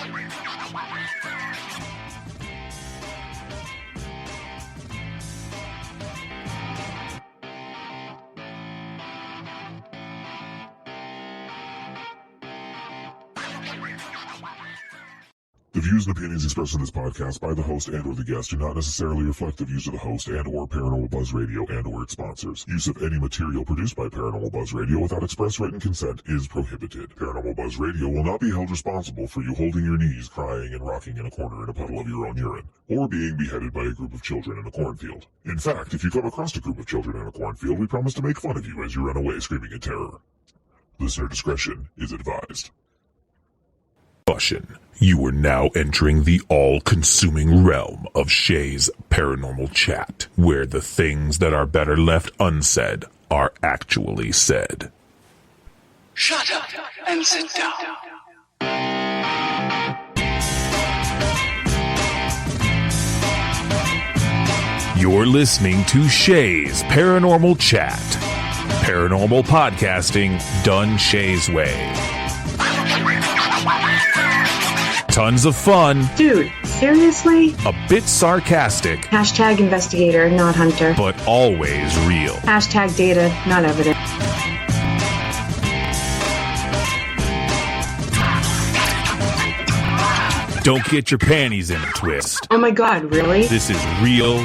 The views and opinions expressed in this podcast by the host and or the guest do not necessarily reflect the views of the host and or Paranormal Buzz Radio and or its sponsors. Use of any material produced by Paranormal Buzz Radio without express written consent is prohibited. Paranormal Buzz Radio will not be held responsible for you holding your knees, crying, and rocking in a corner in a puddle of your own urine, or being beheaded by a group of children in a cornfield. In fact, if you come across a group of children in a cornfield, we promise to make fun of you as you run away screaming in terror. Listener discretion is advised. Caution. You are now entering the all-consuming realm of Shay's Paranormal Chat, where the things that are better left unsaid are actually said. Shut up and sit down. You're listening to Shay's Paranormal Chat. Paranormal podcasting done Shay's way. Tons of fun. Dude, seriously? A bit sarcastic. Hashtag investigator, not hunter. But always real. Hashtag data, not evidence. Don't get your panties in a twist. Oh my god, really? This is real,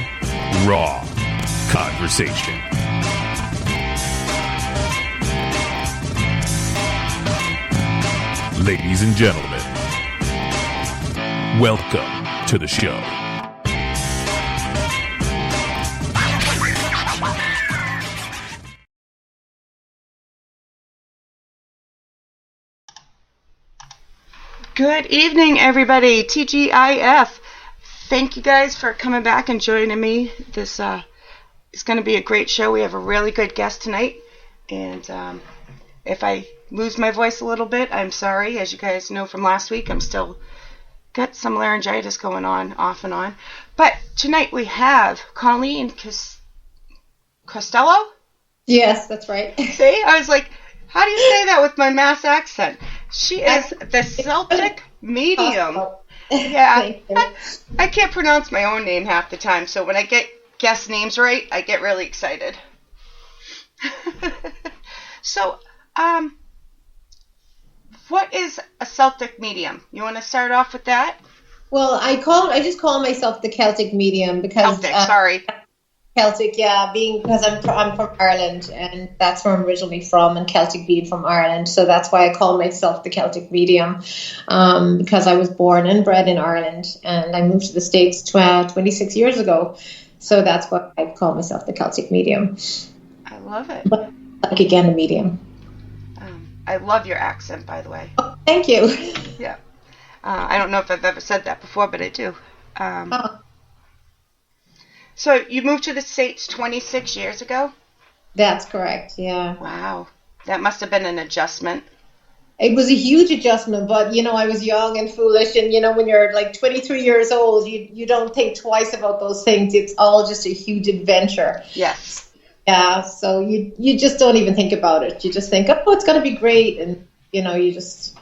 raw conversation. Ladies and gentlemen, welcome to the show. Good evening, everybody. TGIF. Thank you guys for coming back and joining me. This is going to be a great show. We have a really good guest tonight. And if I lose my voice a little bit, I'm sorry. As you guys know from last week, I'm still got some laryngitis going on, off and on. But tonight we have Colleen Costello? Yes, that's right. See? I was like, how do you say that with my Mass accent? She is the Celtic Medium. Yeah, I can't pronounce my own name half the time, so when I get guest names right, I get really excited. So, what is a Celtic Medium? You want to start off with that? Well, I just call myself the Celtic Medium because Celtic, yeah, because I'm from Ireland, and that's where I'm originally from, and Celtic being from Ireland, so that's why I call myself the Celtic Medium, because I was born and bred in Ireland, and I moved to the States 26 years ago, so that's why I call myself the Celtic Medium. I love it. But, like, again, a medium. I love your accent, by the way. Oh, thank you. Yeah. I don't know if I've ever said that before, but I do. So you moved to the States 26 years ago? That's correct, yeah. Wow. That must have been an adjustment. It was a huge adjustment, but, I was young and foolish, and, when you're like 23 years old, you don't think twice about those things. It's all just a huge adventure. Yes. Yeah, so you just don't even think about it. You just think, oh, it's going to be great, and, you just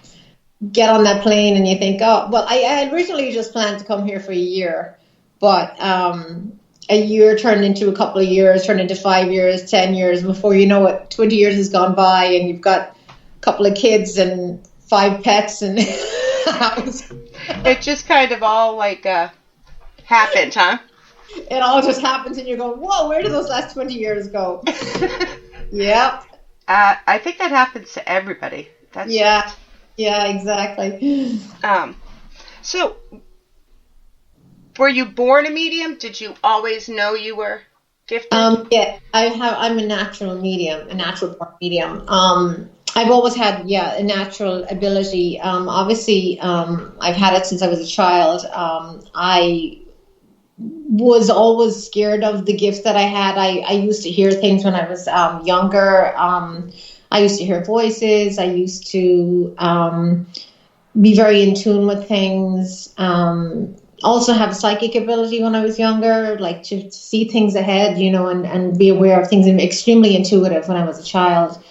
get on that plane and you think, oh, well, I originally just planned to come here for a year, but a year turned into a couple of years, turned into 5 years, 10 years. Before you know it, 20 years has gone by, and you've got a couple of kids and 5 pets and a house. It just kind of all happened, huh? It all just happens, and you're going, whoa, where did those last 20 years go? Yep. I think that happens to everybody. Yeah, exactly. So, were you born a medium? Did you always know you were gifted? Yeah, I'm a natural medium, a natural born medium. I've always had, a natural ability. Obviously, I've had it since I was a child. I was always scared of the gifts that I had. I used to hear things when I was younger. I used to hear voices. I used to be very in tune with things. Also have psychic ability when I was younger, like to see things ahead, and be aware of things, and extremely intuitive when I was a child.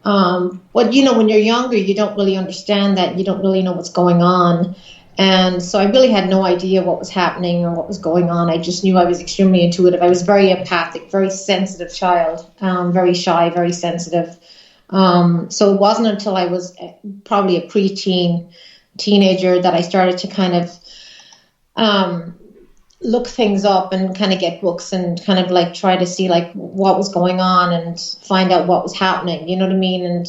But, when you're younger, you don't really understand that. You don't really know what's going on. And so I really had no idea what was happening or what was going on. I just knew I was extremely intuitive. I was very empathic, very sensitive child, very shy, very sensitive. So it wasn't until I was probably a teenager that I started to kind of look things up and kind of get books and kind of like try to see like what was going on and find out what was happening, you know what I mean? And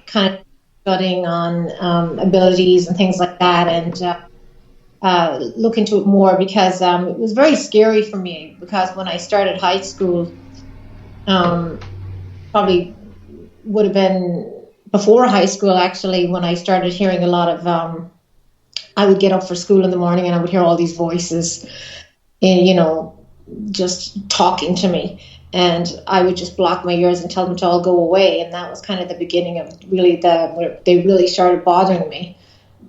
kind of studying on abilities and things like that, and look into it more, because it was very scary for me, because when I started high school, probably would have been before high school actually, when I started hearing a lot of I would get up for school in the morning and I would hear all these voices, and just talking to me, and I would just block my ears and tell them to all go away. And that was kind of the beginning of really where they really started bothering me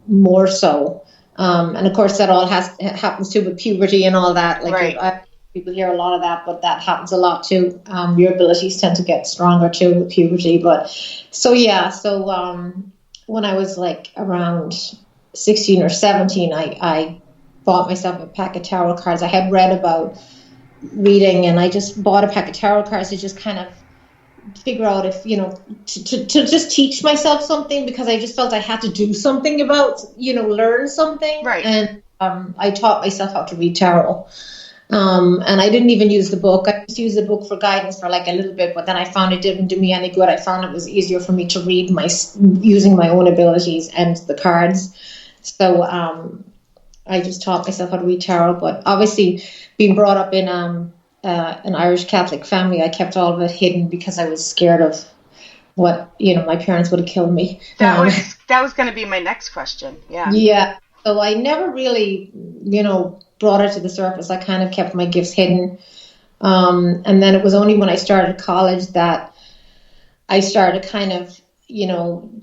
more so. And of course that all happens too with puberty and all that. Like right. People hear a lot of that, but that happens a lot too. Your abilities tend to get stronger too with puberty. But so when I was like around 16 or 17, I bought myself a pack of tarot cards. I had read about reading, and I just bought a pack of tarot cards to just kind of figure out if, to just teach myself something, because I just felt I had to do something about, learn something. Right. And I taught myself how to read tarot. And I didn't even use the book. I just used the book for guidance for like a little bit, but then I found it didn't do me any good. I found it was easier for me to read using my own abilities and the cards. So I just taught myself how to read tarot. But obviously, being brought up in an Irish Catholic family, I kept all of it hidden because I was scared of what, my parents would have killed me. That was going to be my next question. Yeah. Yeah. So I never really, brought it to the surface. I kind of kept my gifts hidden. And then it was only when I started college that I started kind of,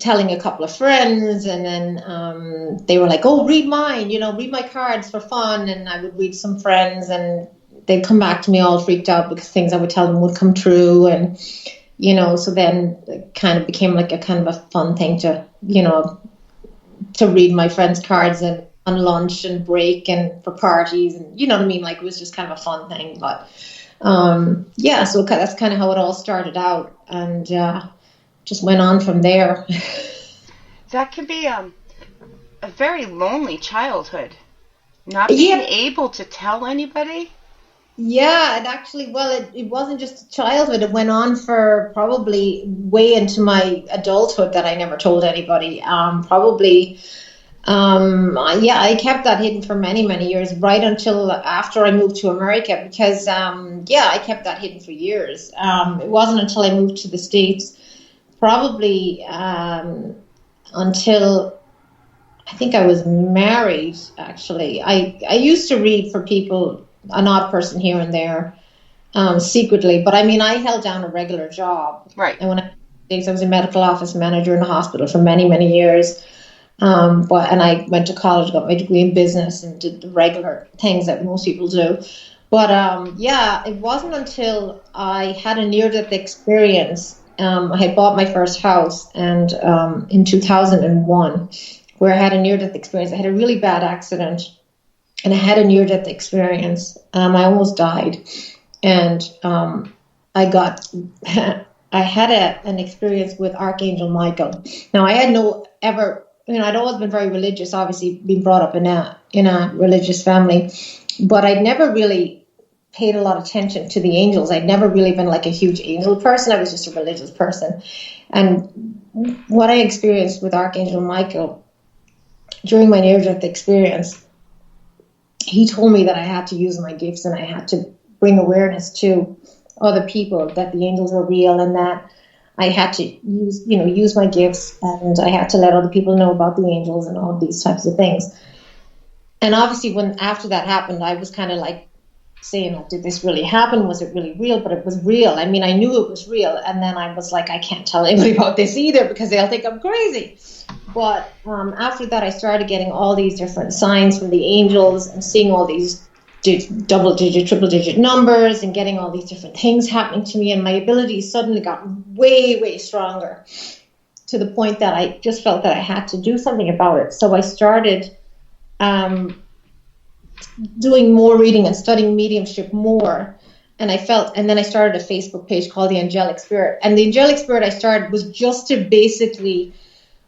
telling a couple of friends, and then they were like, oh, read mine, read my cards for fun. And I would read some friends, and they'd come back to me all freaked out because things I would tell them would come true. And, so then it kind of became like a kind of a fun thing to, to read my friends' cards and on lunch and break and for parties, and you know what I mean? Like, it was just kind of a fun thing. But so that's kind of how it all started out, and just went on from there. That can be a very lonely childhood, not being able to tell anybody. Yeah, it actually, it wasn't just childhood. It went on for probably way into my adulthood that I never told anybody. I kept that hidden for many, many years, right until after I moved to America, because, I kept that hidden for years. It wasn't until I moved to the States, probably until I think I was married, actually. I used to read for people, an odd person here and there, secretly. But I mean, I held down a regular job. Right. And when I was a medical office manager in a hospital for many, many years. And I went to college, got my degree in business, and did the regular things that most people do. But it wasn't until I had a near-death experience. I had bought my first house, and in 2001, where I had a near-death experience. I had a really bad accident, and I had a near-death experience. I almost died, and I had an experience with Archangel Michael. Now, I had I'd always been very religious, obviously being brought up in a religious family, but I'd never really paid a lot of attention to the angels. I'd never really been like a huge angel person. I was just a religious person. And what I experienced with Archangel Michael during my near-death experience, he told me that I had to use my gifts, and I had to bring awareness to other people that the angels were real, and that I had to use my gifts, and I had to let other people know about the angels and all these types of things. And obviously, after that happened, I was kind of like saying, did this really happen? Was it really real? But it was real. I mean, I knew it was real. And then I was like, I can't tell anybody about this either, because they'll think I'm crazy. But after that, I started getting all these different signs from the angels, and seeing all these double-digit, triple-digit numbers, and getting all these different things happening to me, and my abilities suddenly got way, way stronger, to the point that I just felt that I had to do something about it. So I started doing more reading and studying mediumship more. And then I started a Facebook page called The Angelic Spirit. And The Angelic Spirit I started was just to basically,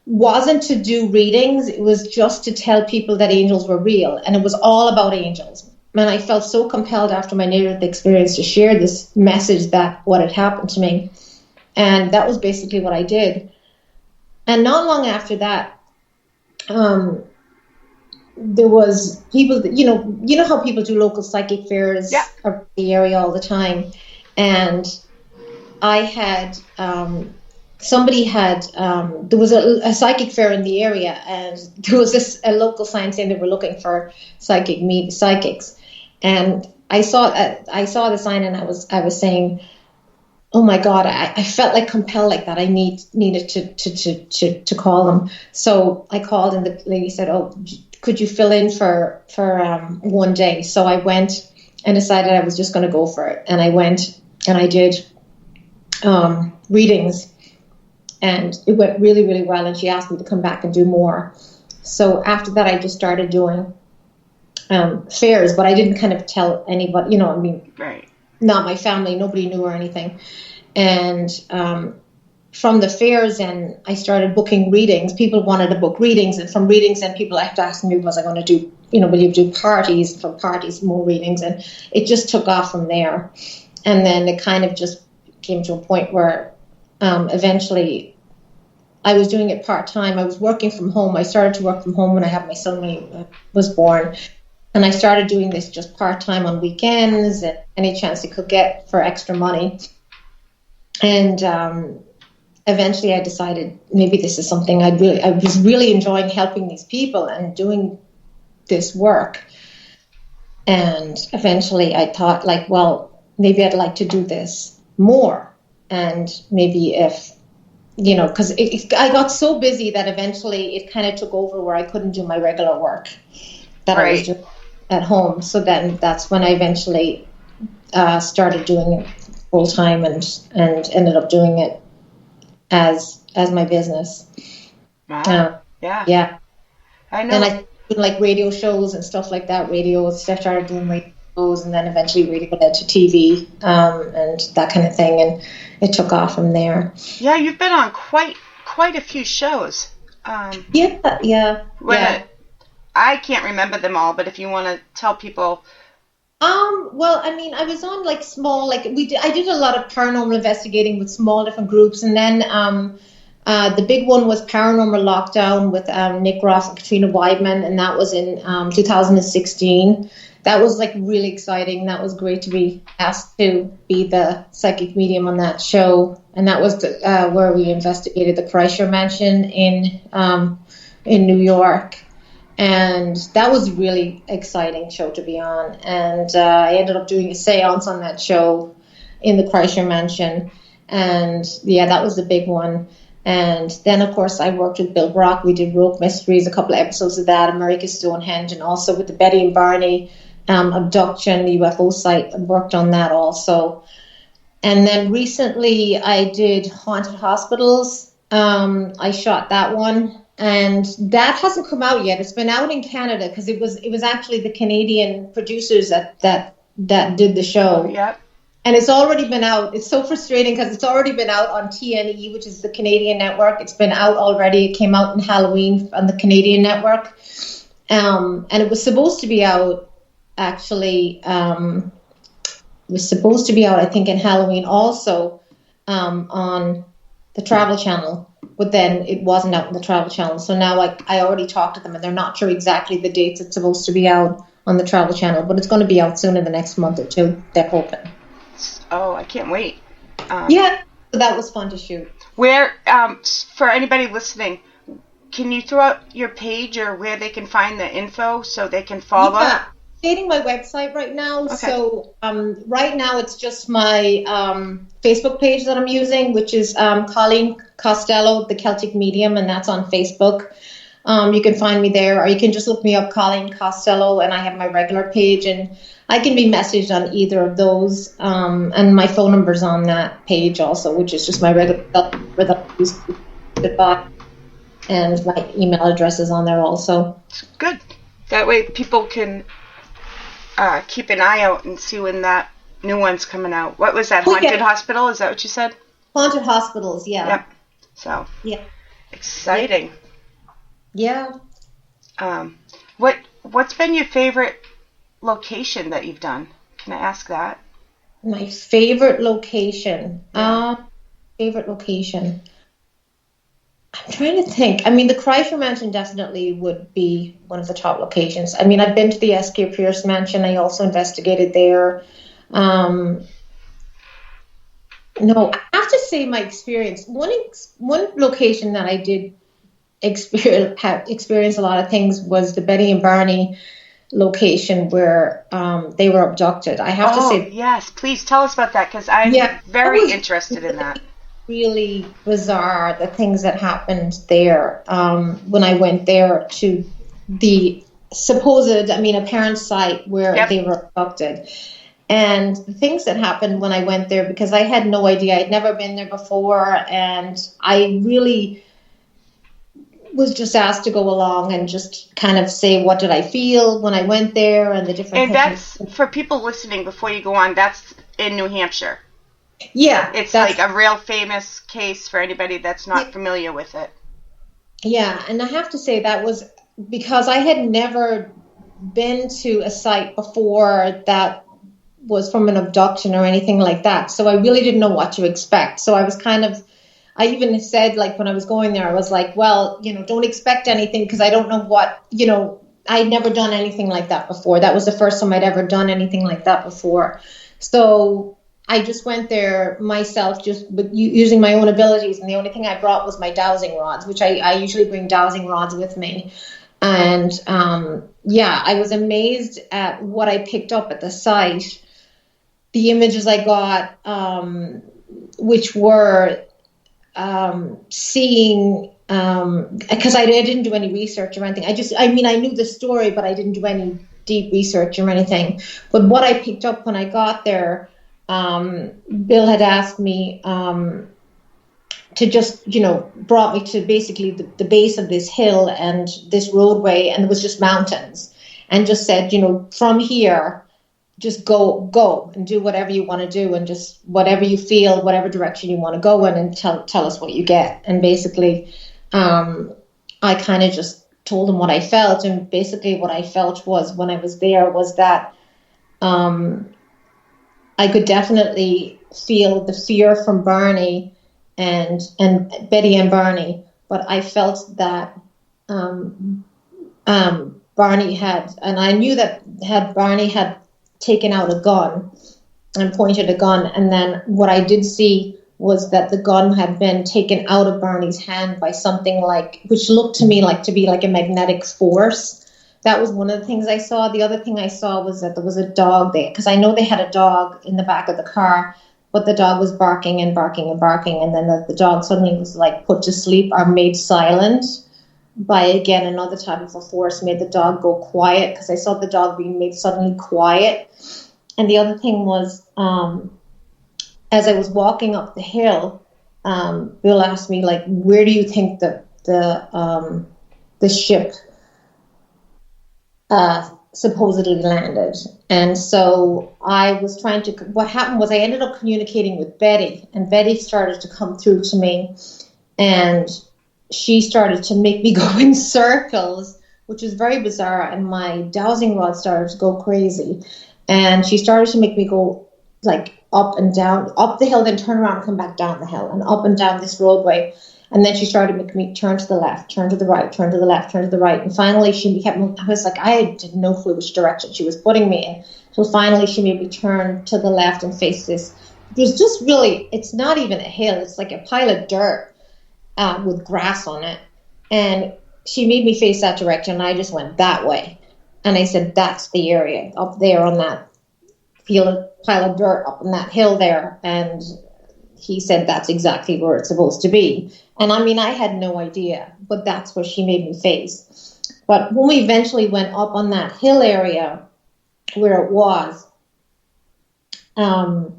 wasn't to do readings. It was just to tell people that angels were real. And it was all about angels. And I felt so compelled after my near-death experience to share this message that what had happened to me. And that was basically what I did. And not long after that, there was people that, you know how people do local psychic fairs around the area all the time. And I had, there was a psychic fair in the area, and there was a local sign saying they were looking for psychics. And I saw the sign, and I was saying, oh my God, I felt like compelled like that. I needed to call them. So I called, and the lady said, oh, could you fill in for one day? So I went and decided I was just going to go for it. And I went and I did readings, and it went really, really well. And she asked me to come back and do more. So after that, I just started doing fairs, but I didn't kind of tell anybody, right. Not my family, nobody knew or anything. And from the fairs, and I started booking readings. People wanted to book readings, and from readings, and people have to ask me, was I going to do, will you do parties? From parties, more readings, and it just took off from there. And then it kind of just came to a point where eventually I was doing it part-time. I was working from home. I started to work from home when I had my son when he was born. And I started doing this just part-time on weekends and any chance I could get for extra money. And eventually I decided maybe this is something I was really enjoying, helping these people and doing this work. And eventually I thought, like, well, maybe I'd like to do this more. And maybe if, because I got so busy that eventually it kind of took over where I couldn't do my regular work that I was doing at home. So then that's when I eventually started doing it full time and ended up doing it as my business. Wow. Yeah. I know. And I did like radio shows and stuff like that. I started doing radio shows, and then eventually radio led to TV and that kind of thing. And it took off from there. Yeah, you've been on quite a few shows. Yeah. I can't remember them all, but if you want to tell people. Well, I mean, I was on like small, like I did a lot of paranormal investigating with small different groups, and then the big one was Paranormal Lockdown with Nick Ross and Katrina Weidman, and that was in 2016. That was like really exciting. That was great to be asked to be the psychic medium on that show, and that was where we investigated the Kreischer Mansion in New York. And that was a really exciting show to be on. And I ended up doing a seance on that show in the Kreischer Mansion. And yeah, that was the big one. And then, of course, I worked with Bill Brock. We did Rogue Mysteries, a couple of episodes of that, America's Stonehenge, and also with the Betty and Barney abduction, the UFO site. I worked on that also. And then recently I did Haunted Hospitals. I shot that one. And that hasn't come out yet. It's been out in Canada because it was actually the Canadian producers that did the show. Yep. And it's already been out. It's so frustrating because it's already been out on TNE, which is the Canadian network. It's been out already. It came out in Halloween on the Canadian network. And it was supposed to be out, actually. It was supposed to be out, I think, in Halloween also on the Travel Channel. But then it wasn't out in the Travel Channel. So now I already talked to them, and they're not sure exactly the dates it's supposed to be out on the Travel Channel. But it's going to be out soon in the next month or two, they're hoping. Oh, I can't wait. Yeah, that was fun to shoot. Where, for anybody listening, can you throw out your page or where they can find the info so they can follow? Yeah, I'm updating my website right now. Okay. So right now it's just my Facebook page that I'm using, which is Colleen Costello, the Celtic Medium, and that's on Facebook. You can find me there, or you can just look me up, Colleen Costello, and I have my regular page, and I can be messaged on either of those. And my phone number's on that page also, which is just my regular number that I use to buy, and my email address is on there also. Good. That way people can keep an eye out and see when that new one's coming out. What was that, Haunted Hospital? Is that what you said? Haunted Hospitals, yeah. Yep. So, yeah. Exciting. Yeah. What's been your favorite location that you've done? Can I ask that? My favorite location. Favorite location. I'm trying to think. I mean, the Kreischer Mansion definitely would be one of the top locations. I mean, I've been to the S.K. Pierce Mansion. I also investigated there. No, I have to say my experience. One location that I did experience a lot of things was the Betty and Barney location where they were abducted. I have to say. Yes, please tell us about that because I'm very interested in that. Really bizarre, the things that happened there when I went there to the supposed, apparent site where they were abducted. And the things that happened when I went there, because I had no idea, I'd never been there before, and I really was just asked to go along and just kind of say what did I feel when I went there and the different things. And that's, for people listening before you go on, that's in New Hampshire. Yeah. It's like a real famous case for anybody that's not familiar with it. Yeah, and I have to say that was because I had never been to a site before that was from an abduction or anything like that. So I really didn't know what to expect. So I was I even said, like, when I was going there, I was like, well, don't expect anything because I don't know what, I'd never done anything like that before. That was the first time I'd ever done anything like that before. So I just went there myself, just using my own abilities. And the only thing I brought was my dowsing rods, which I usually bring dowsing rods with me. And, I was amazed at what I picked up at the site. The images I got, which were seeing, because I didn't do any research or anything. I knew the story, but I didn't do any deep research or anything. But what I picked up when I got there, Bill had asked me to just, brought me to basically the base of this hill and this roadway, and it was just mountains, and just said, from here, just go and do whatever you want to do, and just whatever you feel, whatever direction you want to go in, and tell us what you get. And basically, I kind of just told him what I felt, and basically what I felt was when I was there was that I could definitely feel the fear from Barney and Betty and Barney, but I felt that Barney had, and I knew that Barney had taken out a gun and pointed a gun, and then what I did see was that the gun had been taken out of Barney's hand by something which looked to me like to be like a magnetic force. That was one of the things I saw. The other thing I saw was that there was a dog there, because I know they had a dog in the back of the car, but the dog was barking and barking and barking, and then the dog suddenly was put to sleep or made silent by, again, another type of a force, made the dog go quiet, because I saw the dog being made suddenly quiet. And the other thing was, as I was walking up the hill, Bill asked me, where do you think the ship supposedly landed? And so I was what happened was I ended up communicating with Betty, and Betty started to come through to me, and she started to make me go in circles, which was very bizarre, and my dowsing rod started to go crazy, and she started to make me go up and down, up the hill, then turn around and come back down the hill, and up and down this roadway. And then she started making me turn to the left, turn to the right, turn to the left, turn to the right. And finally I was like, I had no clue which direction she was putting me in. So finally she made me turn to the left and face this. There's just really, it's not even a hill. It's like a pile of dirt with grass on it. And she made me face that direction, and I just went that way. And I said, that's the area up there on that pile of dirt up on that hill there. And he said, that's exactly where it's supposed to be. And I had no idea, but that's where she made me face. But when we eventually went up on that hill area where it was, there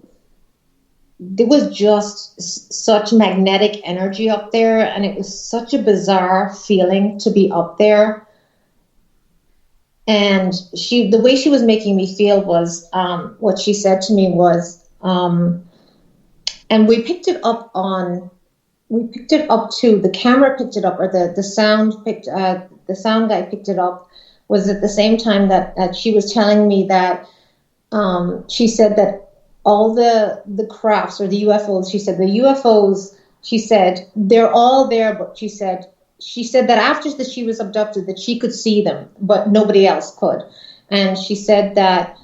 was just such magnetic energy up there, and it was such a bizarre feeling to be up there. And the way she was making me feel was, what she said to me was, and we picked it up too. The camera picked it up, or the sound guy picked it up. Was at the same time that she was telling me that, she said that all the crafts or the UFOs, she said the UFOs, she said they're all there, but she said that after that she was abducted, that she could see them, but nobody else could. And she said that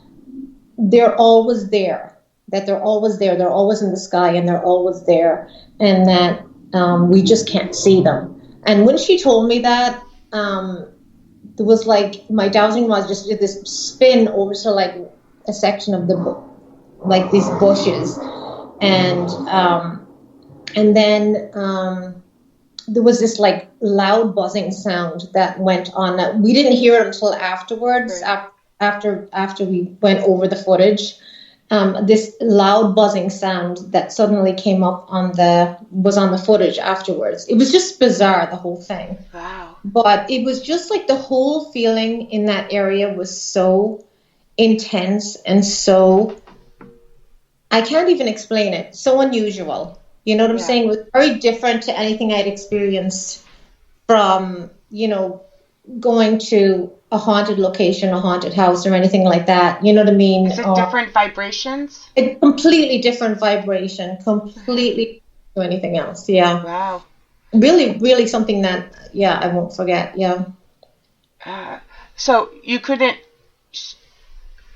they're always there, they're always in the sky, and they're always there, and that we just can't see them. And when she told me that, it was like my dowsing rod just did this spin over to like a section of like these bushes, and then there was this like loud buzzing sound that went on. That we didn't hear it until afterwards, after we went over the footage. This loud buzzing sound that suddenly came up was on the footage afterwards. It was just bizarre, the whole thing. Wow. But it was just like the whole feeling in that area was so intense and so, I can't even explain it, so unusual. You know what I'm saying? It was very different to anything I'd experienced from, going to a haunted location, a haunted house, or anything like that. You know what I mean? Is it different vibrations? A completely different vibration, completely to anything else. Yeah. Wow. Really, really something that, I won't forget. Yeah. So you couldn't.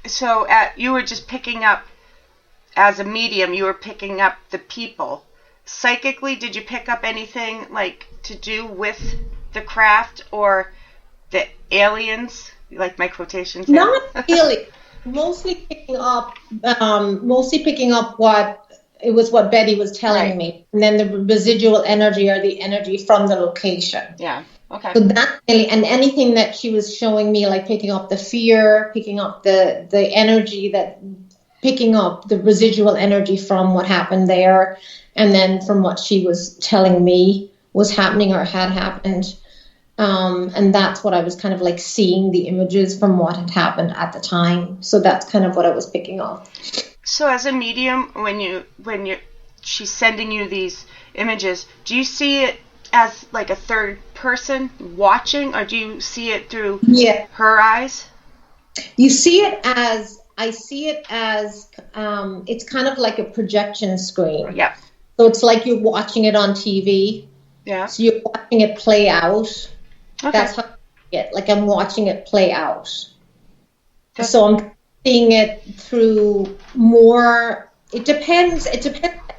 So you were just picking up, as a medium, you were picking up the people. Psychically, did you pick up anything like to do with the craft or the aliens? You like my quotations? Not really. Mostly picking up what Betty was telling me, and then the residual energy or the energy from the location. Yeah. Okay. So that really, and anything that she was showing me, like picking up the fear, picking up the energy, picking up the residual energy from what happened there, and then from what she was telling me was happening or had happened. And that's what I was kind of like seeing, the images from what had happened at the time. So that's kind of what I was picking up. So as a medium, when she's sending you these images, do you see it as like a third person watching, or do you see it through her eyes? You see it as, I see it as, it's kind of like a projection screen. Yeah. So it's like you're watching it on TV. Yeah. So you're watching it play out. Okay. That's how I see it. Like I'm watching it play out. So I'm seeing it through more. It depends.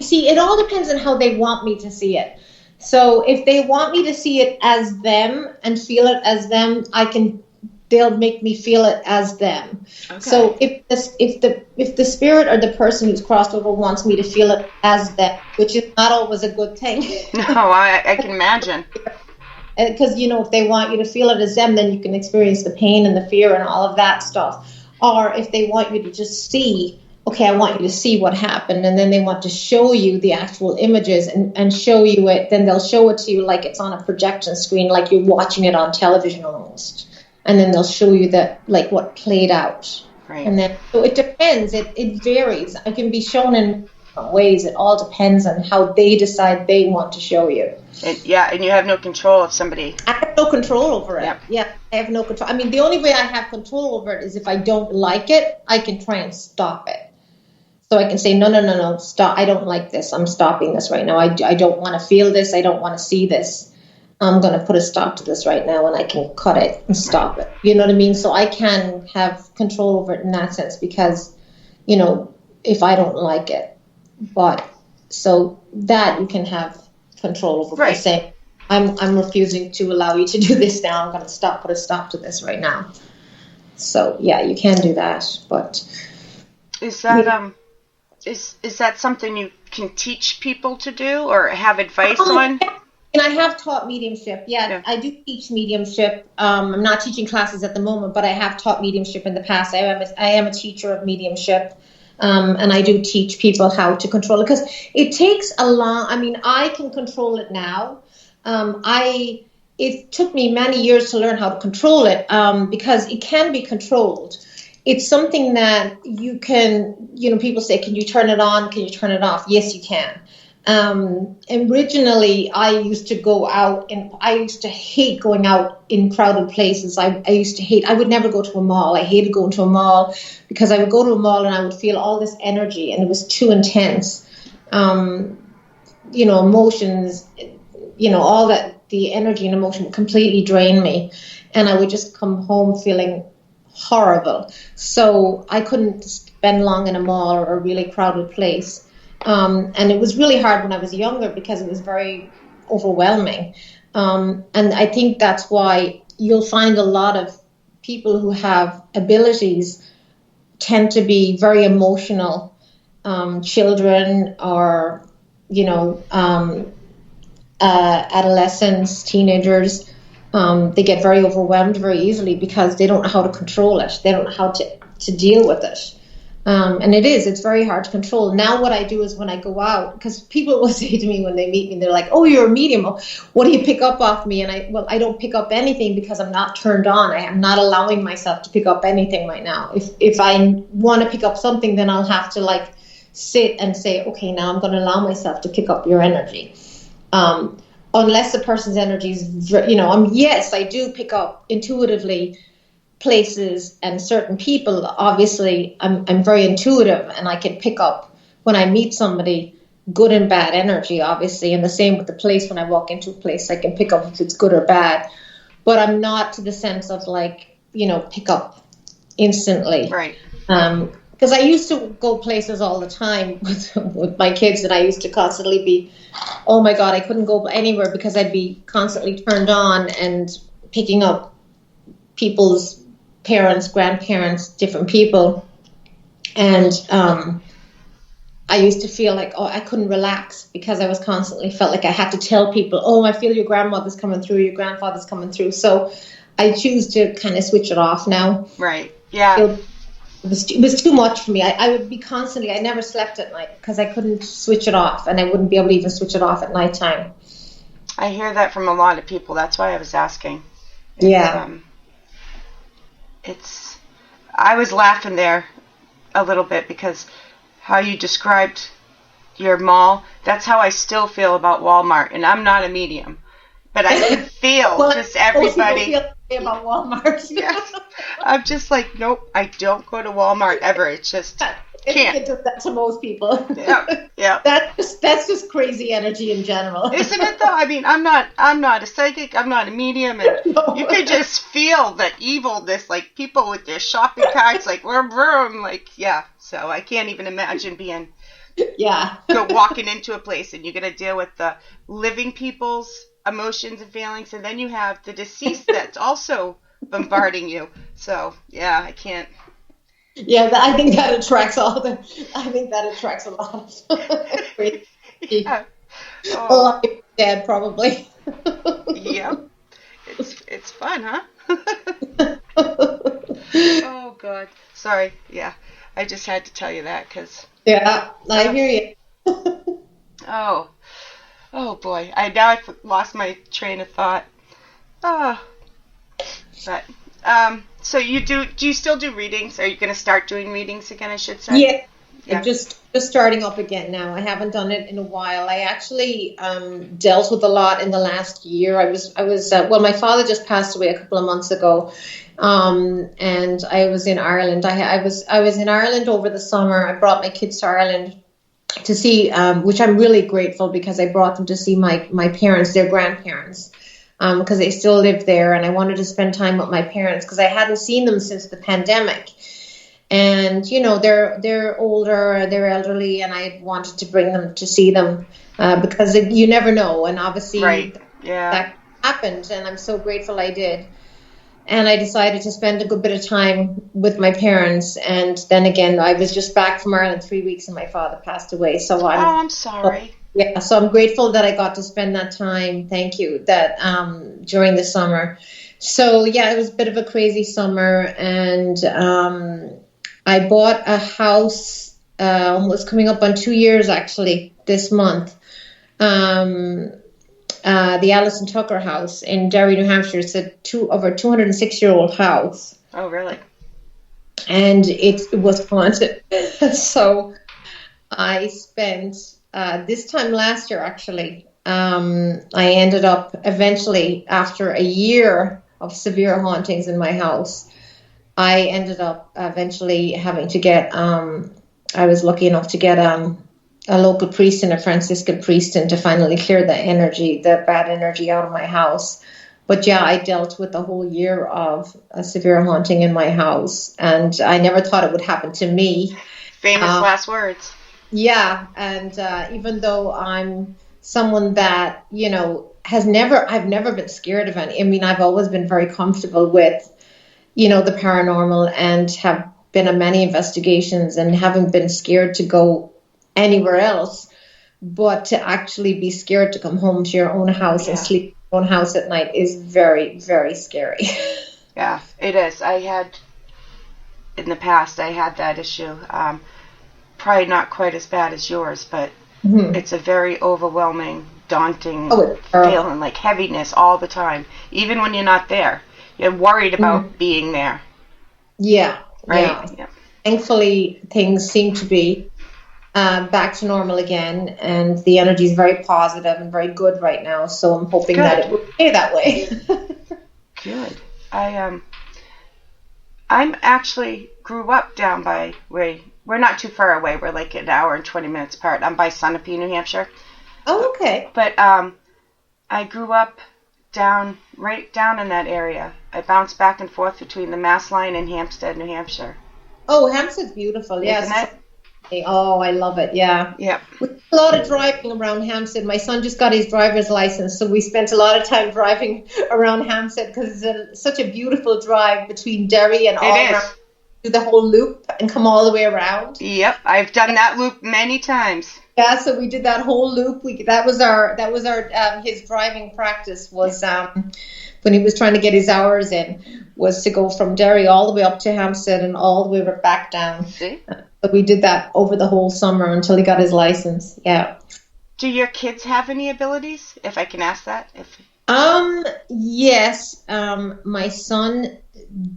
See, it all depends on how they want me to see it. So if they want me to see it as them and feel it as them, they'll make me feel it as them. Okay. So if the spirit or the person who's crossed over wants me to feel it as them, which is not always a good thing. No, I can imagine. Because, if they want you to feel it as them, then you can experience the pain and the fear and all of that stuff. Or if they want you to just see, okay, I want you to see what happened, and then they want to show you the actual images and show you it, then they'll show it to you like it's on a projection screen, like you're watching it on television almost. And then they'll show you what played out. Right. And then, so it depends. It varies. It can be shown in ways. It all depends on how they decide they want to show you. And you have no control of somebody. I have no control over it. Yeah, I have no control. I mean, the only way I have control over it is if I don't like it, I can try and stop it. So I can say, no, stop. I don't like this. I'm stopping this right now. I don't want to feel this. I don't want to see this. I'm going to put a stop to this right now, and I can cut it and stop it. You know what I mean? So I can have control over it in that sense because, if I don't like it. But so that you can have control over by saying, I'm refusing to allow you to do this now. I'm going to put a stop to this right now. So yeah, you can do that. But is that is that something you can teach people to do or have advice on? And I have taught mediumship. Yeah, I do teach mediumship. I'm not teaching classes at the moment, but I have taught mediumship in the past. I am a teacher of mediumship, and I do teach people how to control it because it takes a long. I mean, I can control it now. it took me many years to learn how to control it, because it can be controlled. It's something that you can, people say, can you turn it on? Can you turn it off? Yes, you can. Originally, I used to go out, and I used to hate going out in crowded places. I used to hate, I would never go to a mall. I hated going to a mall because I would go to a mall and I would feel all this energy and it was too intense. Emotions, all that, the energy and emotion would completely drain me. And I would just come home feeling horrible. So I couldn't spend long in a mall or a really crowded place. And it was really hard when I was younger because it was very overwhelming. And I think that's why you'll find a lot of people who have abilities tend to be very emotional, children or, adolescents, teenagers. They get very overwhelmed very easily because they don't know how to control it. They don't know how to deal with it. And it's very hard to control. Now what I do is when I go out, because people will say to me when they meet me, they're like, oh, you're a medium. What do you pick up off me? And I don't pick up anything because I'm not turned on. I am not allowing myself to pick up anything right now. If I want to pick up something, then I'll have to sit and say, okay, now I'm going to allow myself to pick up your energy. Unless the person's energy is, yes, I do pick up intuitively places and certain people. Obviously, I'm very intuitive, and I can pick up when I meet somebody good and bad energy, obviously, and the same with the place. When I walk into a place, I can pick up if it's good or bad, but I'm not to the sense of pick up instantly. Right. Because I used to go places all the time with my kids, and I used to constantly be, oh my God, I couldn't go anywhere because I'd be constantly turned on and picking up people's parents, grandparents, different people. And I used to feel like, I couldn't relax because I was constantly felt like I had to tell people, I feel your grandmother's coming through, your grandfather's coming through. So I choose to kind of switch it off now. Right. Yeah. It was too much for me. I would be constantly, I never slept at night because I couldn't switch it off, and I wouldn't be able to even switch it off at nighttime. I hear that from a lot of people. That's why I was asking. I was laughing there a little bit because how you described your mall, that's how I still feel about Walmart, and I'm not a medium. But I can feel just everybody. Feel about Walmart. Yes. I'm just like, nope, I don't go to Walmart ever. It's just can't. It does that to most people. Yeah. That's just crazy energy in general. Isn't it though? I mean, I'm not a psychic, I'm not a medium, and you could just feel the evilness, like people with their shopping carts, like vroom vroom, So I can't even imagine being walking into a place and you're gonna deal with the living people's emotions and feelings, and then you have the deceased that's also bombarding you. So I can't. Yeah, I think that attracts a lot of yeah. A lot of people dead, probably. Yeah, it's fun, huh? Oh God, sorry. Yeah, I just had to tell you that because. Yeah, I hear you. Oh boy, I've lost my train of thought. But so do you still do readings? Are you going to start doing readings again, I should say? Yeah. I'm just starting up again now. I haven't done it in a while. I actually dealt with a lot in the last year. I was my father just passed away a couple of months ago, and I was in Ireland. I was in Ireland over the summer. I brought my kids to Ireland to see, which I'm really grateful because I brought them to see my parents, their grandparents, because they still live there, and I wanted to spend time with my parents because I hadn't seen them since the pandemic. And they're older, they're elderly, and I wanted to bring them to see them because you never know, and obviously that happened, and I'm so grateful I did. And I decided to spend a good bit of time with my parents. And then again, I was just back from Ireland 3 weeks and my father passed away. So I'm sorry. So I'm grateful that I got to spend that time. Thank you. That during the summer. So it was a bit of a crazy summer. And I bought a house, almost coming up on 2 years actually this month. the Alison Tucker house in Derry, New Hampshire. It's a over 206-year-old house. Oh, really? And it was haunted. So I spent, this time last year actually, I ended up eventually, after a year of severe hauntings in my house, I ended up eventually having to get, I was lucky enough to get a local priest and a Franciscan priest in to finally clear the bad energy out of my house. But yeah, I dealt with a whole year of a severe haunting in my house, and I never thought it would happen to me. Famous last words. Yeah, and even though I'm someone that, I've never been scared of any. I mean, I've always been very comfortable with, the paranormal, and have been on many investigations and haven't been scared to go anywhere else. But to actually be scared to come home to your own house and sleep in your own house at night is very, very scary. Yeah, it is. In the past, I had that issue. Probably not quite as bad as yours, but it's a very overwhelming, daunting feeling, like heaviness all the time, even when you're not there. You're worried about being there. Yeah. Right? Yeah. Thankfully, things seem to be back to normal again, and the energy is very positive and very good right now. So I'm hoping that it will stay that way. Good. I'm actually grew up down by where we're not too far away. We're like an hour and 20 minutes apart. I'm by Sunapee, New Hampshire. Oh, okay. But I grew up right down in that area. I bounced back and forth between the Mass Line and Hampstead, New Hampshire. Oh, Hampstead's beautiful. Yes. Isn't it? Oh, I love it. Yeah. Yep. We did a lot of driving around Hampstead. My son just got his driver's license, so we spent a lot of time driving around Hampstead because it's such a beautiful drive between Derry and all around. Do the whole loop and come all the way around. Yep, I've done that loop many times. Yeah, so we did that whole loop. That was our his driving practice was when he was trying to get his hours in, was to go from Derry all the way up to Hampstead and all the way back down. See? So we did that over the whole summer until he got his license. Yeah. Do your kids have any abilities, if I can ask that? Yes. My son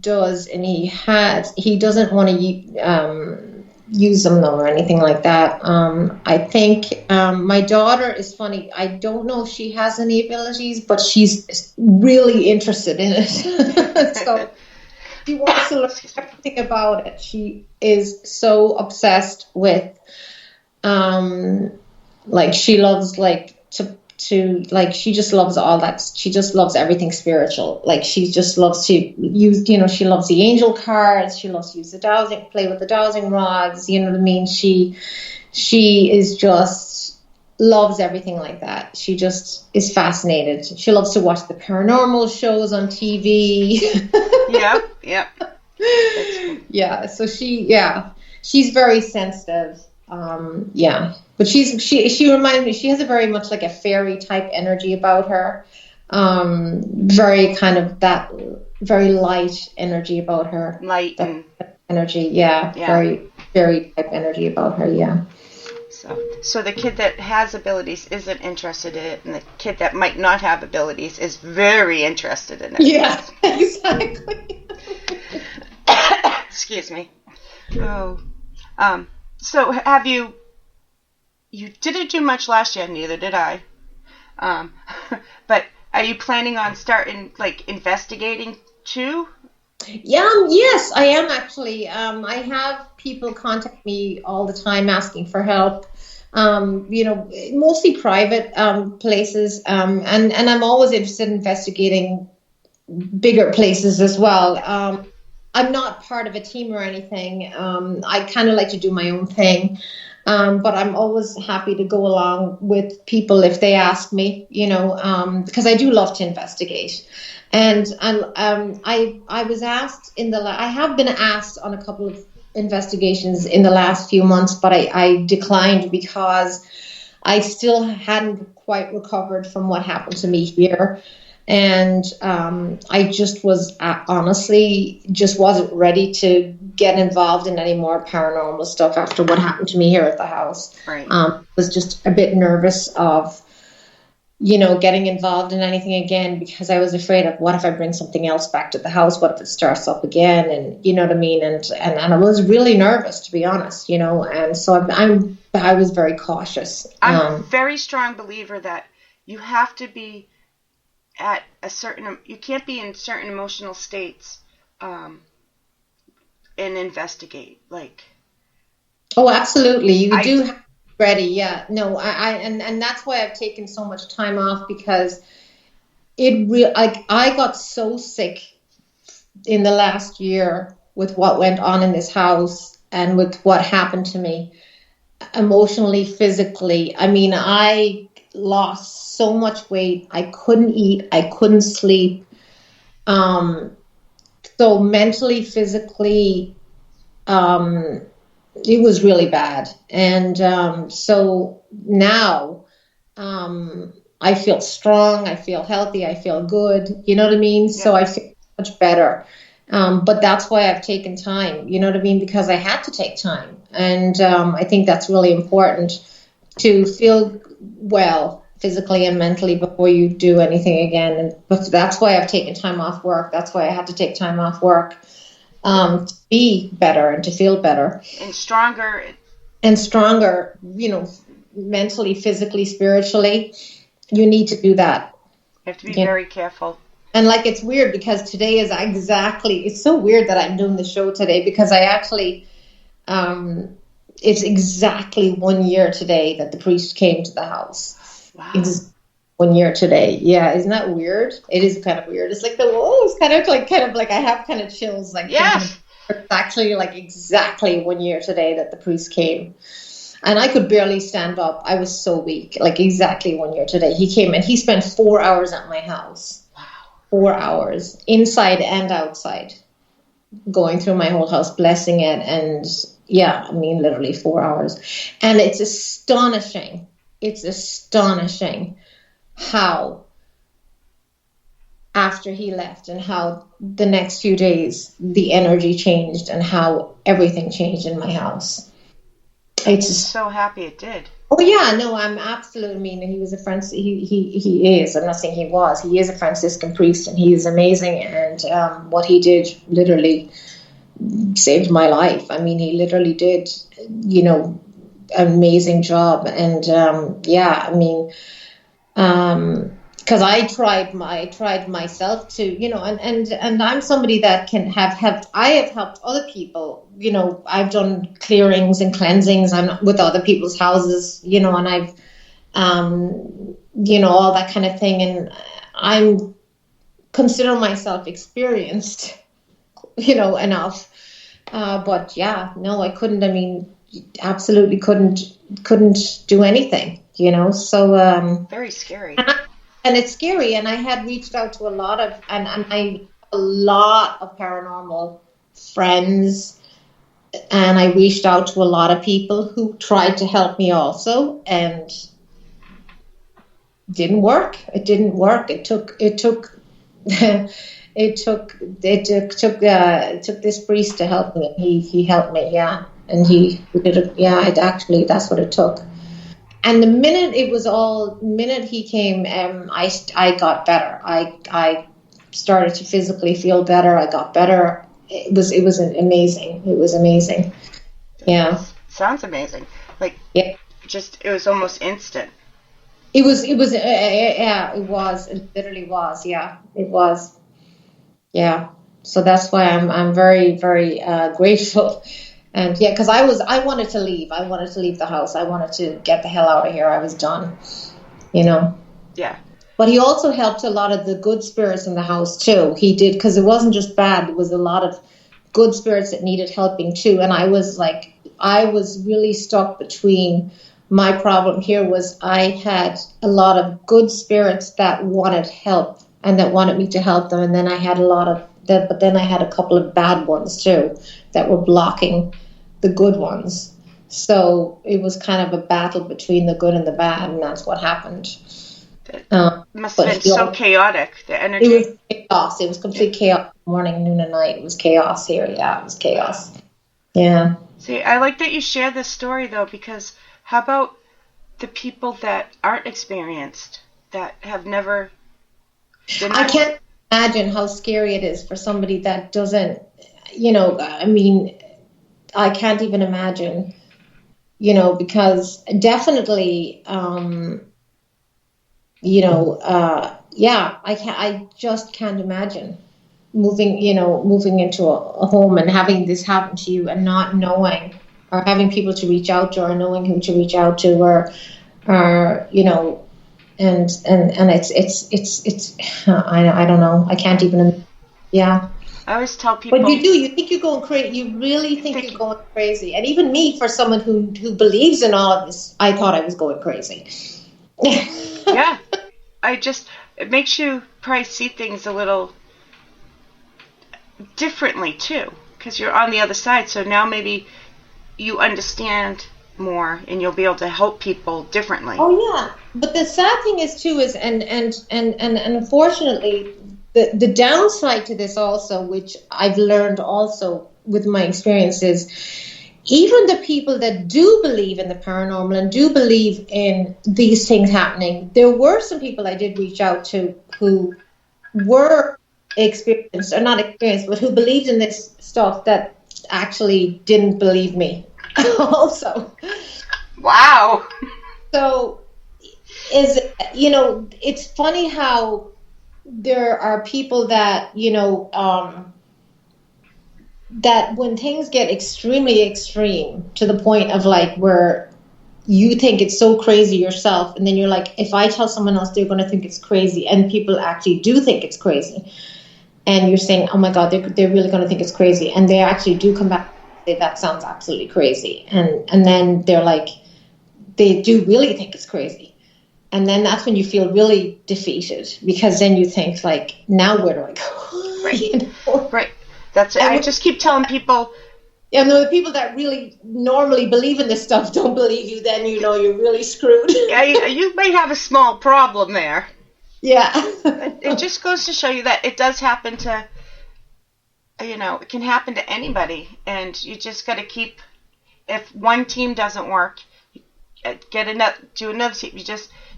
does, and he doesn't want to use them though or anything like that. I think my daughter is funny. I don't know if she has any abilities, but she's really interested in it. So she wants to learn everything about it. She is so obsessed with, she loves she just loves all that. She just loves everything spiritual. Like she just loves to use, she loves the angel cards. She loves to use play with the dowsing rods. You know what I mean? She is just loves everything like that. She just is fascinated. She loves to watch the paranormal shows on TV. Yep. Yeah. So she's very sensitive. But she reminds me, she has a very much like a fairy type energy about her. Very kind of that very light energy about her. Light and energy, yeah. Very fairy type energy about her, yeah. So the kid that has abilities isn't interested in it, and the kid that might not have abilities is very interested in it. Yeah, exactly. Excuse me. Oh. So have you didn't do much last year, neither did I. But are you planning on starting investigating too? Yeah, yes, I am actually. I have people contact me all the time asking for help. Mostly private places, and I'm always interested in investigating bigger places as well. I'm not part of a team or anything. I kind of like to do my own thing. But I'm always happy to go along with people if they ask me, because I do love to investigate. And I was asked I have been asked on a couple of investigations in the last few months, but I declined because I still hadn't quite recovered from what happened to me here. And I just was honestly just wasn't ready to get involved in any more paranormal stuff after what happened to me here at the house. Right. Was just a bit nervous of getting involved in anything again because I was afraid of what if I bring something else back to the house? What if it starts up again? And you know what I mean? And I was really nervous, to be honest, and so I was very cautious. I'm a very strong believer that you have to be at you can't be in certain emotional states and investigate. Like, oh, absolutely. You do have to be ready. Yeah. No, and that's why I've taken so much time off, because I got so sick in the last year with what went on in this house and with what happened to me emotionally, physically. I mean, I lost so much weight. I couldn't eat. I couldn't sleep. So mentally, physically, it was really bad. And so now I feel strong. I feel healthy. I feel good. You know what I mean? Yeah. So I feel much better. But that's why I've taken time, you know what I mean? Because I had to take time. And I think that's really important to feel well physically and mentally before you do anything again. But that's why I've taken time off work. That's why I had to take time off work to be better and to feel better. And stronger. And stronger, mentally, physically, spiritually. You need to do that. You have to be very careful. And it's weird because today is it's so weird that I'm doing the show today, because I actually, it's exactly 1 year today that the priest came to the house. Wow. It's 1 year today. Yeah. Isn't that weird? It is kind of weird. It's it's kind of like I have kind of chills. Yes. It's actually exactly 1 year today that the priest came. And I could barely stand up. I was so weak. Exactly 1 year today. He came and he spent 4 hours at my house. 4 hours, inside and outside, going through my whole house, blessing it. And yeah, I mean, literally 4 hours. And it's astonishing. It's astonishing how after he left and how the next few days the energy changed and how everything changed in my house. I'm so happy it did. Oh yeah, no, I'm absolutely. I mean, he was he is. I'm not saying he was. He is a Franciscan priest, and he is amazing. And what he did literally saved my life. I mean, he literally did, amazing job. And yeah, I mean, because I tried myself to, and I'm somebody that can have helped. I have helped other people. I've done clearings and cleansings with other people's houses, and I've, all that kind of thing. And I'm consider myself experienced, enough. But yeah, no, I couldn't. I mean, absolutely couldn't do anything, So very scary. And it's scary. And I had reached out to a lot of paranormal friends. And I reached out to a lot of people who tried to help me also, and didn't work. It didn't work. It took this priest to help me. He helped me, yeah, and he did it. Yeah, that's what it took. And the minute he came, I got better. I started to physically feel better. I got better. It was amazing. It was amazing. Yeah. Sounds amazing. Yeah. It was almost instant. It was, yeah, it was. It literally was. Yeah, it was. Yeah. So that's why I'm very, very grateful. And yeah, because I wanted to leave. I wanted to leave the house. I wanted to get the hell out of here. I was done, Yeah. But he also helped a lot of the good spirits in the house too. He did, because it wasn't just bad. There was a lot of good spirits that needed helping too. And I was really stuck between. My problem here was I had a lot of good spirits that wanted help and that wanted me to help them. And then I had but then I had a couple of bad ones too that were blocking the good ones. So it was kind of a battle between the good and the bad, and that's what happened. Must have been so chaotic, the energy. It was chaos. It was complete chaos. Morning, noon, and night. It was chaos here. Yeah, it was chaos. Yeah. See, I like that you share this story, though, because how about the people that aren't experienced? that have never been. I can't imagine how scary it is for somebody that doesn't, I mean, I can't even imagine, because definitely, I just can't imagine moving into a home and having this happen to you and not knowing, or having people to reach out to, or knowing who to reach out to, or and it's I don't know. I can't even. Yeah. I always tell people. But you think you're going crazy. You really think you're going crazy. And even me, for someone who believes in all of this, I thought I was going crazy. Yeah. It makes you probably see things a little differently too, because you're on the other side. So now maybe you understand more, and you'll be able to help people differently. Oh yeah, but the sad thing is too and unfortunately, the downside to this also, which I've learned also with my experiences, even the people that do believe in the paranormal and do believe in these things happening, there were some people I did reach out to who were experienced, or not experienced, but who believed in this stuff, that actually didn't believe me also. Wow. So it's funny how there are people that, that when things get extremely extreme to the point of like where you think it's so crazy yourself, and then you're like, if I tell someone else, they're going to think it's crazy, and people actually do think it's crazy, and you're saying, oh my God, they're really going to think it's crazy, and they actually do come back and say, that sounds absolutely crazy, and then they're like, they do really think it's crazy. And then that's when you feel really defeated, because then you think, like, now where do I go? Right. Right. That's it. I just keep telling people. Yeah, no, the people that really normally believe in this stuff don't believe you, then you're really screwed. Yeah, you may have a small problem there. Yeah. It just goes to show you that it does happen to, it can happen to anybody. And you just got to keep, if one team doesn't work, do another team.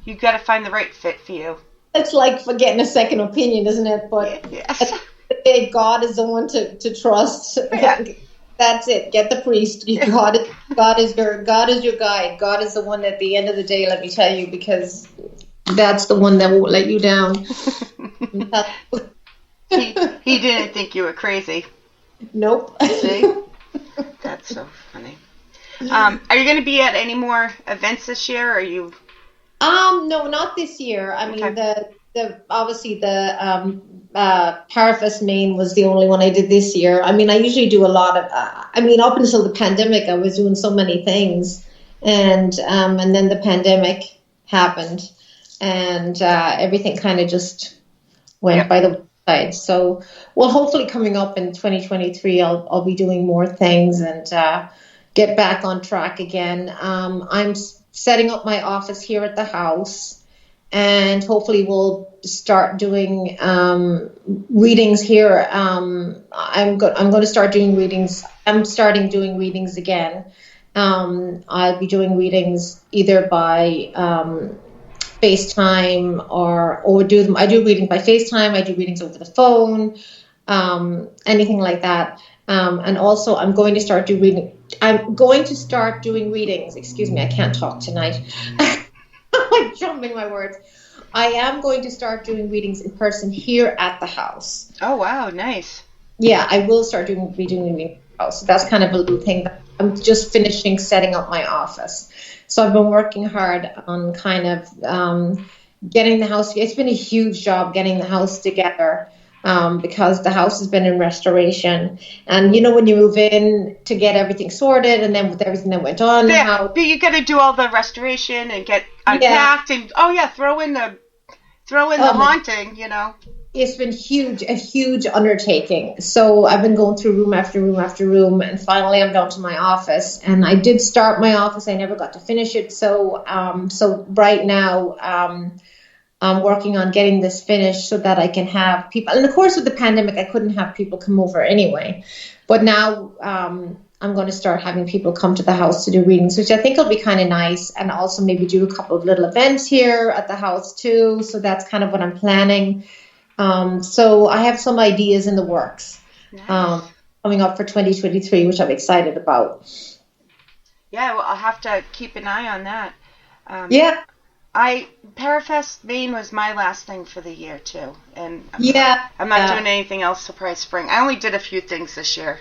You got to find the right fit for you. It's like for getting a second opinion, isn't it? But yes. God is the one to trust. Yeah. That's it. Get the priest. God is your guide. God is the one at the end of the day, let me tell you, because that's the one that won't let you down. He didn't think you were crazy. Nope. See? That's so funny. Are you going to be at any more events this year? Or are you? No, not this year. I mean, obviously the Parafest Maine was the only one I did this year. I mean, I usually do a lot of. Up until the pandemic, I was doing so many things, and then the pandemic happened, and everything kind of just went by the wayside. So, well, hopefully, coming up in 2023, I'll be doing more things and get back on track again. I'm setting up my office here at the house, and hopefully we'll start doing readings here. I'm going to start doing readings. I'm starting doing readings again. I'll be doing readings either by FaceTime or do them. I do readings by FaceTime. I do readings over the phone, anything like that. And also, I'm going to start doing readings. Excuse me, I can't talk tonight. I'm jumping my words. I am going to start doing readings in person here at the house. Oh wow, nice. Yeah, I will start doing readings in the house. So that's kind of a little thing that I'm just finishing setting up my office. So I've been working hard on kind of getting the house. It's been a huge job getting the house together. Because the house has been in restoration, and when you move in to get everything sorted, and then with everything that went on, but you got to do all the restoration and get unpacked, and throw in the haunting. It's been a huge undertaking. So I've been going through room after room after room, and finally I'm down to my office. And I did start my office. I never got to finish it. So right now. I'm working on getting this finished so that I can have people. And of course, with the pandemic, I couldn't have people come over anyway. But now I'm going to start having people come to the house to do readings, which I think will be kind of nice, and also maybe do a couple of little events here at the house too. So that's kind of what I'm planning. So I have some ideas in the works coming up for 2023, which I'm excited about. Yeah, well, I'll have to keep an eye on that. Yeah. Parafest Maine was my last thing for the year too, and I'm not doing anything else Surprise Spring. I only did a few things this year.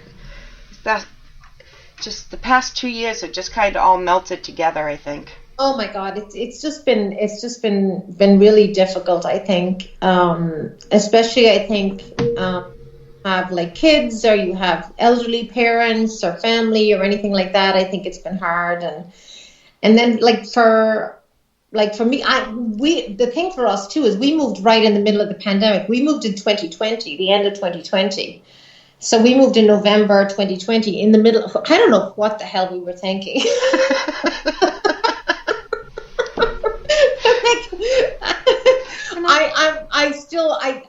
Just the past 2 years have just kind of all melted together, I think. Oh my God, it's just been really difficult, I think. Especially I think have like kids, or you have elderly parents or family or anything like that. I think it's been hard, and then for me, the thing for us too is we moved right in the middle of the pandemic. We moved in 2020, the end of 2020. So we moved in November 2020 in the middle of, I don't know what the hell we were thinking.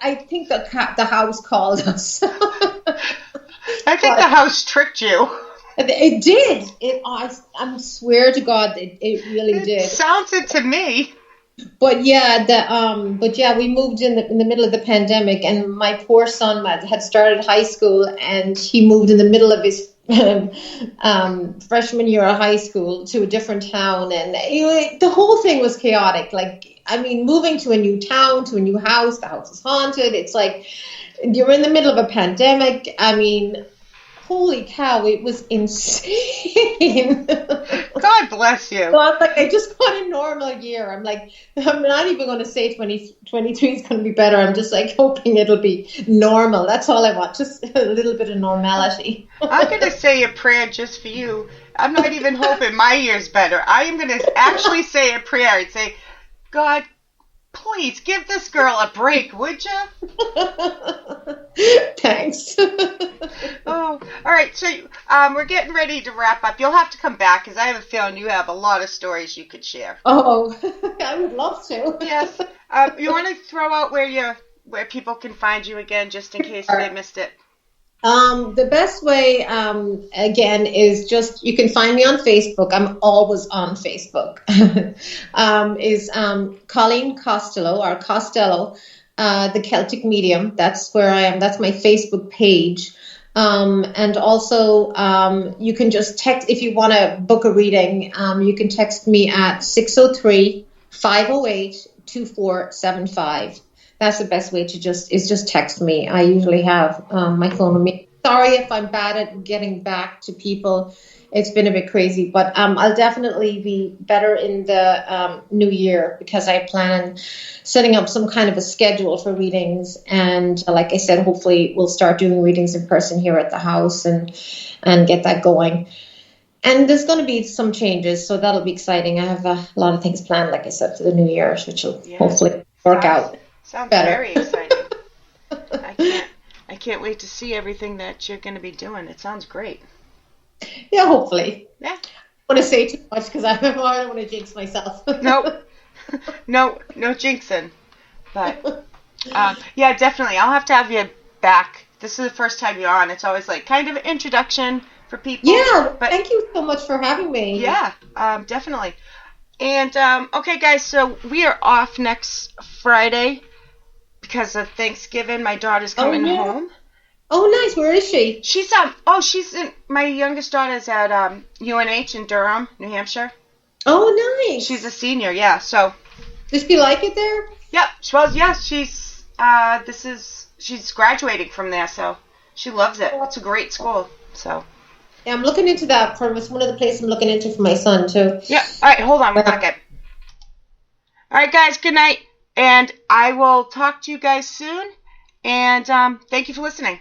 I think the house called us. I think the house tricked you. It did. I swear to God, it really did. Sounds it to me. But yeah, we moved in the middle of the pandemic, and my poor son had started high school, and he moved in the middle of his freshman year of high school to a different town, and the whole thing was chaotic. Like, I mean, moving to a new town, to a new house, the house is haunted. It's like you're in the middle of a pandemic. I mean, holy cow, it was insane. God bless you. So I'm like, I just want a normal year. I'm like, I'm not even going to say 2023 is going to be better. I'm just like hoping it'll be normal. That's all I want, just a little bit of normality. I'm going to say a prayer just for you. I'm not even hoping my year's better. I am going to actually say a prayer and say, God, please give this girl a break, would you? Thanks. Oh, all right. So we're getting ready to wrap up. You'll have to come back because I have a feeling you have a lot of stories you could share. Oh, I would love to. Yes. You want to throw out where people can find you again, just in case they missed it? The best way, again, is just, you can find me on Facebook. I'm always on Facebook. Is Colleen Costello, or Costello, the Celtic Medium. That's where I am. That's my Facebook page. And also, you can just text, if you want to book a reading, you can text me at 603-508-2475. That's the best way to just text me. I usually have my phone with me. Sorry if I'm bad at getting back to people. It's been a bit crazy, but I'll definitely be better in the new year, because I plan on setting up some kind of a schedule for readings. And like I said, hopefully we'll start doing readings in person here at the house and get that going. And there's going to be some changes, so that'll be exciting. I have a lot of things planned, like I said, for the new year, which will hopefully work out. Sounds better. Very exciting. I can't wait to see everything that you're going to be doing. It sounds great. Yeah, hopefully. Yeah. I don't want to say too much because I don't want to jinx myself. Nope. No jinxing. But yeah, definitely. I'll have to have you back. This is the first time you're on. It's always like kind of an introduction for people. Yeah. But thank you so much for having me. Yeah, definitely. And okay, guys. So we are off next Friday because of Thanksgiving. My daughter's coming home. Oh, nice. Where is she? She's my youngest daughter's at UNH in Durham, New Hampshire. Oh, nice. She's a senior, yeah. So does she like it there? Yep. Well, yeah, she's graduating from there, so she loves it. It's a great school. So yeah, I'm looking into that. It's one of the places I'm looking into for my son too. Yeah. All right, hold on one second. All right, guys, good night, and I will talk to you guys soon. And thank you for listening.